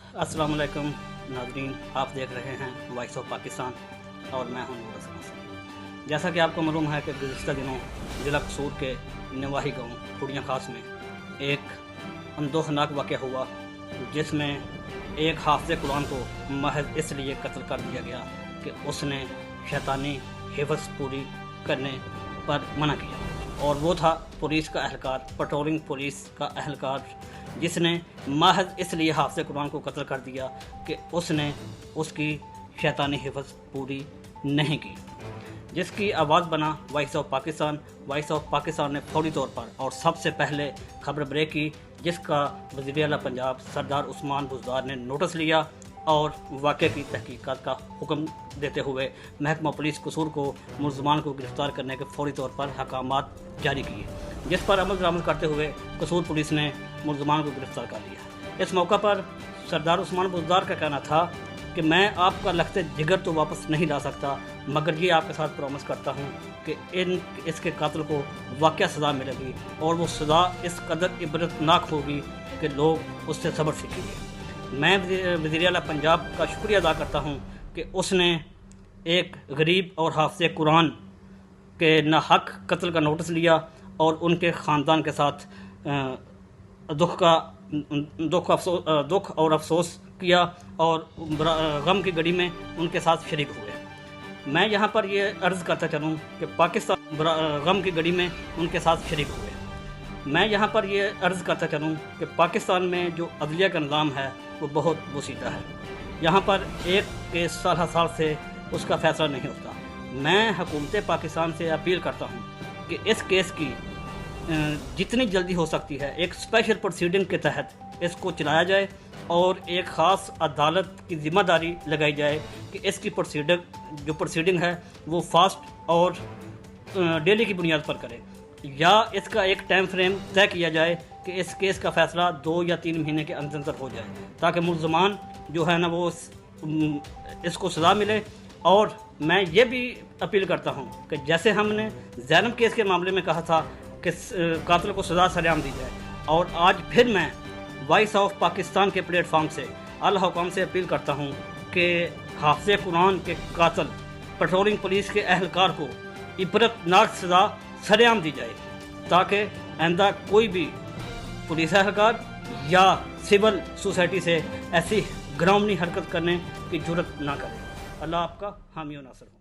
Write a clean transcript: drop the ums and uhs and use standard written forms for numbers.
अस्सलाम वालेकुम नाज़रीन, आप देख रहे हैं वॉइस ऑफ पाकिस्तान और मैं हूं नूर असलम। जैसा कि आपको मालूम है कि गुज़िश्ता दिनों ज़िला कसूर के नवाही गांव खुड़ियाँ खास में एक अंदोखनाक वाक़या हुआ, जिसमें एक हाफ़िज़ कुरान को महज इसलिए कत्ल कर दिया गया कि उसने शैतानी हिफ्ज़ पूरी करने पर मना किया। और वो था पुलिस का एहलकार, पेट्रोलिंग पुलिस का एहलकार, जिसने महज इसलिए हाफ़िज़ कुरान को कत्ल कर दिया कि उसने उसकी शैतानी हिफ्ज़ पूरी नहीं की, जिसकी आवाज़ बना voice of Pakistan. Voice of Pakistan ने फौरी तौर पर और सबसे पहले खबर ब्रेक की, जिसका वज़ीर आला पंजाब सरदार उस्मान बुज़दार ने नोटिस लिया और वाक़े की तहकीकात का हुक्म देते हुए महकमा पुलिस कसूर को मुलज़मान को गिरफ़्तार करने के फौरी तौर पर अहकामात जारी किए, जिस पर अमल दरामद करते हुए कसूर पुलिस ने मुलज़मान को गिरफ़्तार कर लिया। इस मौका पर सरदार उस्मान बुज़दार का कहना था कि मैं आपका लख्ते जिगर तो वापस नहीं ला सकता, मगर ये आपके साथ प्रॉमिस करता हूँ कि इसके कातिल को वाक़या सज़ा मिलेगी और वो सज़ा इस कदर इबरतनाक होगी कि लोग उससे सबक सीखेंगे। मैं वज़ीर आला पंजाब का शुक्रिया अदा करता हूँ कि उसने एक गरीब और हाफ़िज़ कुरान के नाहक कत्ल का नोटिस लिया और उनके ख़ानदान के साथ दुख और अफसोस किया और गम की घड़ी में उनके साथ शरीक हुए। मैं यहाँ पर ये अर्ज़ करता चलूँ कि पाकिस्तान में जो अदलिया का निज़ाम है वो बहुत वसीटा है। यहाँ पर एक केस साल से उसका फ़ैसला नहीं होता। मैं हुकूमत पाकिस्तान से अपील करता हूँ कि इस केस की जितनी जल्दी हो सकती है एक स्पेशल प्रोसीडिंग के तहत इसको चलाया जाए और एक ख़ास अदालत की ज़िम्मेदारी लगाई जाए कि इसकी प्रोसीडिंग है वो फास्ट और डेली की बुनियाद पर करे, या इसका एक टाइम फ्रेम तय किया जाए कि इस केस का फ़ैसला 2 या 3 महीने के अंदर हो जाए, ताकि मुलज़मान जो है ना वो इसको सज़ा मिले। और मैं ये भी अपील करता हूँ कि जैसे हमने ज़ैनब केस के मामले में कहा था कि कातिल को सज़ा सरेआम दी जाए, और आज फिर मैं वॉइस ऑफ पाकिस्तान के प्लेटफार्म से अल्लाह हुक्म से अपील करता हूँ कि हाफ़िज़ कुरान के कातिल पेट्रोलिंग पुलिस के एहलकार को इबरतनाक सज़ा सरेआम दी जाए, ताकि आइंदा कोई भी पुलिस एहलकार या सिविल सोसाइटी से ऐसी घिनौनी हरकत करने की जुर्रत ना करे। अल्लाह आपका हामी और नासर हो।